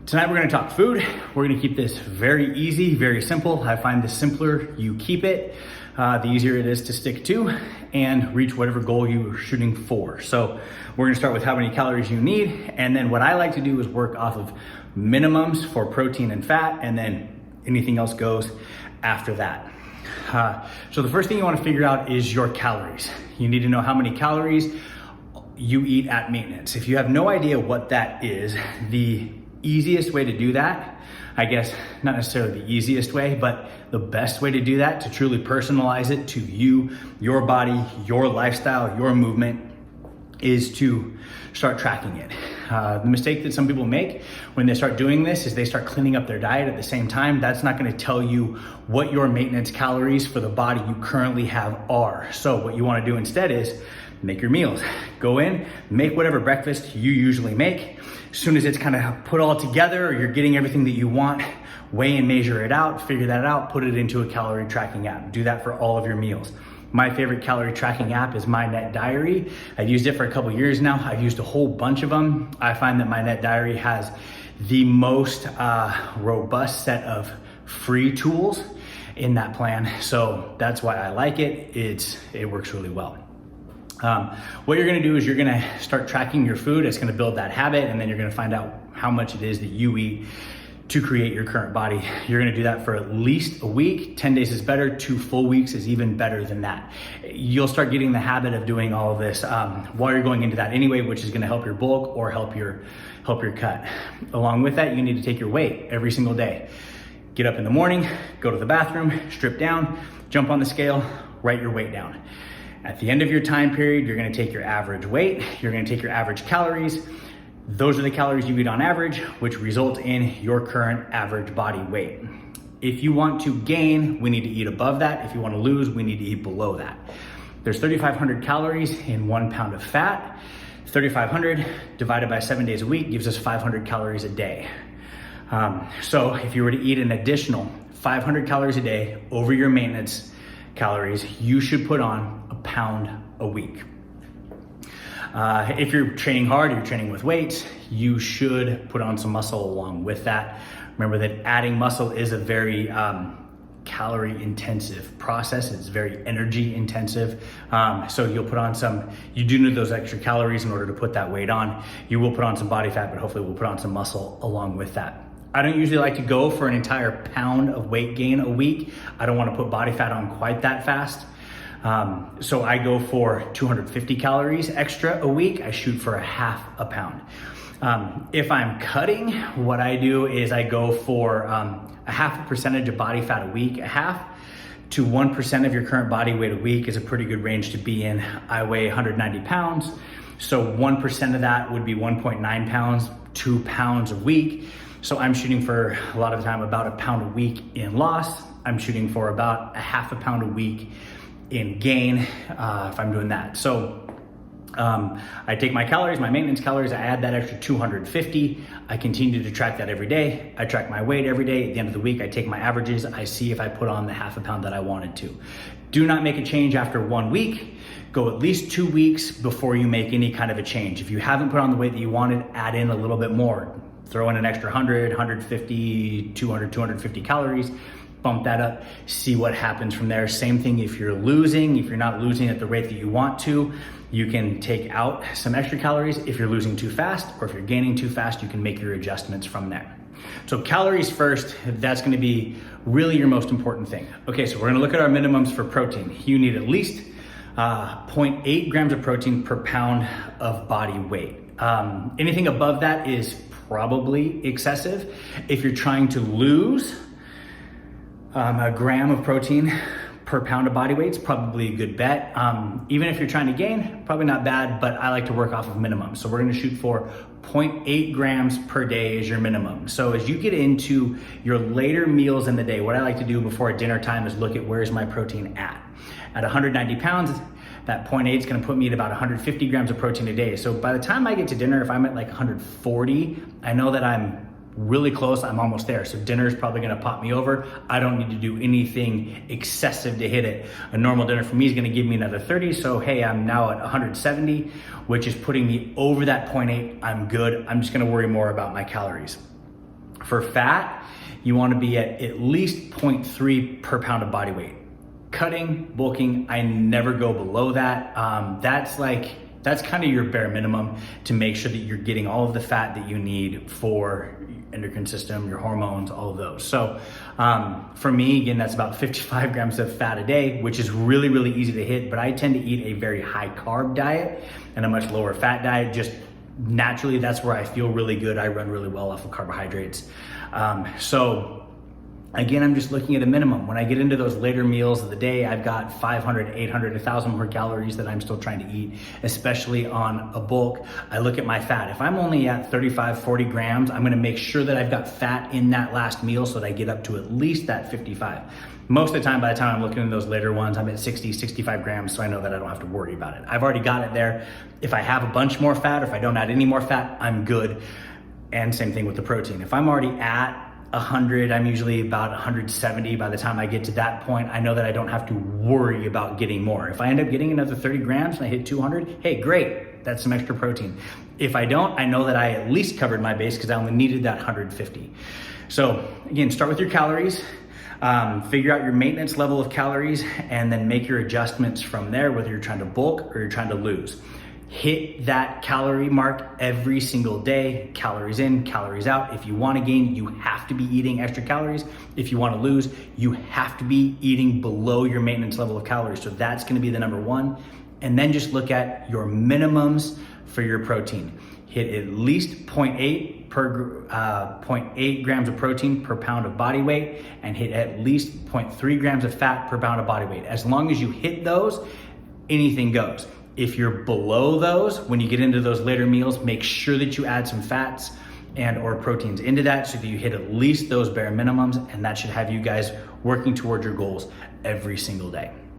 Tonight we're gonna talk food. We're gonna keep this very easy, very simple. I find the simpler you keep it, the easier it is to stick to and reach whatever goal you're shooting for. So we're gonna start with how many calories you need. And then what I like to do is work off of minimums for protein and fat, and then anything else goes after that. So the first thing you wanna figure out is your calories. You need to know how many calories you eat at maintenance. If you have no idea what that is, the easiest way to do that, I guess not necessarily the easiest way, but the best way to do that, to truly personalize it to you, your body, your lifestyle, your movement, is to start tracking it. The mistake that some people make when they start doing this is they start cleaning up their diet at the same time. That's not gonna tell you what your maintenance calories for the body you currently have are. So what you wanna do instead is make your meals. Go in, make whatever breakfast you usually make. As soon as it's kind of put all together, or you're getting everything that you want, weigh and measure it out, figure that out, put it into a calorie tracking app. Do that for all of your meals. My favorite calorie tracking app is My Net Diary. I've used it for a couple years now. I've used a whole bunch of them. I find that My Net Diary has the most robust set of free tools in that plan. So that's why I like it. It works really well. What you're gonna do is you're gonna start tracking your food. It's gonna build that habit, and then you're gonna find out how much it is that you eat to create your current body. You're gonna do that for at least a week. 10 days is better, 2 full weeks is even better than that. You'll start getting the habit of doing all of this while you're going into that anyway, which is gonna help your bulk or help your cut. Along with that, you need to take your weight every single day. Get up in the morning, go to the bathroom, strip down, jump on the scale, write your weight down. At the end of your time period, you're gonna take your average weight, you're gonna take your average calories. Those are the calories you eat on average, which result in your current average body weight. If you want to gain, we need to eat above that. If you want to lose, we need to eat below that. There's 3,500 calories in 1 pound of fat. 3,500 divided by 7 days a week gives us 500 calories a day. So if you were to eat an additional 500 calories a day over your maintenance calories, you should put on a pound a week. If you're training hard, you're training with weights, you should put on some muscle along with that. Remember that adding muscle is a very calorie intensive process. It's very energy intensive. So you'll put on you do need those extra calories in order to put that weight on. You will put on some body fat, but hopefully we'll put on some muscle along with that. I don't usually like to go for an entire pound of weight gain a week. I don't want to put body fat on quite that fast. So I go for 250 calories extra a week. I shoot for a half a pound. If I'm cutting, what I do is I go for a half a percentage of body fat a week. A half to 1% of your current body weight a week is a pretty good range to be in. I weigh 190 pounds. So 1% of that would be 1.9 pounds, 2 pounds a week. So I'm shooting for a lot of the time about a pound a week in loss. I'm shooting for about a half a pound a week in gain if I'm doing that. So I take my calories, my maintenance calories, I add that extra 250. I continue to track that every day. I track my weight every day. At the end of the week, I take my averages. I see if I put on the half a pound that I wanted to. Do not make a change after 1 week. Go at least 2 weeks before you make any kind of a change. If you haven't put on the weight that you wanted, add in a little bit more. Throw in an extra 100, 150, 200, 250 calories. Bump that up, see what happens from there. Same thing if you're losing. If you're not losing at the rate that you want to, you can take out some extra calories. If you're losing too fast, or if you're gaining too fast, you can make your adjustments from there. So calories first, that's gonna be really your most important thing. Okay, so we're gonna look at our minimums for protein. You need at least 0.8 grams of protein per pound of body weight. Anything above that is probably excessive. If you're trying to lose a gram of protein per pound of body weight is probably a good bet. Even if you're trying to gain, probably not bad, but I like to work off of minimum. So we're gonna shoot for 0.8 grams per day is your minimum. So as you get into your later meals in the day, what I like to do before dinner time is look at where's my protein at. At 190 pounds, that 0.8 is gonna put me at about 150 grams of protein a day. So by the time I get to dinner, if I'm at like 140, I know that I'm really close, I'm almost there. So dinner is probably gonna pop me over. I don't need to do anything excessive to hit it. A normal dinner for me is gonna give me another 30. So hey, I'm now at 170, which is putting me over that 0.8. I'm good. I'm just gonna worry more about my calories. For fat, you want to be at least 0.3 per pound of body weight. Cutting, bulking, I never go below that. That's kind of your bare minimum to make sure that you're getting all of the fat that you need for endocrine system, your hormones, all of those. So for me, again, that's about 55 grams of fat a day, which is really, really easy to hit, but I tend to eat a very high carb diet and a much lower fat diet. Just naturally, that's where I feel really good. I run really well off of carbohydrates. So again, I'm just looking at a minimum. When I get into those later meals of the day, I've got 500, 800, 1,000 more calories that I'm still trying to eat, especially on a bulk. I look at my fat. If I'm only at 35, 40 grams, I'm gonna make sure that I've got fat in that last meal so that I get up to at least that 55. Most of the time, by the time I'm looking at those later ones, I'm at 60, 65 grams, so I know that I don't have to worry about it. I've already got it there. If I have a bunch more fat, or if I don't add any more fat, I'm good. And same thing with the protein. If I'm already at 100, I'm usually about 170 by the time I get to that point. I know that I don't have to worry about getting more. If I end up getting another 30 grams and I hit 200, hey, great, that's some extra protein. If I don't, I know that I at least covered my base because I only needed that 150. So again, start with your calories, figure out your maintenance level of calories, and then make your adjustments from there, whether you're trying to bulk or you're trying to lose. Hit that calorie mark every single day, calories in, calories out. If you want to gain, you have to be eating extra calories. If you want to lose, you have to be eating below your maintenance level of calories. So that's going to be the number one. And then just look at your minimums for your protein. Hit at least 0.8 grams of protein per pound of body weight, and hit at least 0.3 grams of fat per pound of body weight. As long as you hit those, anything goes. If you're below those, when you get into those later meals, make sure that you add some fats and or proteins into that so that you hit at least those bare minimums, and that should have you guys working towards your goals every single day.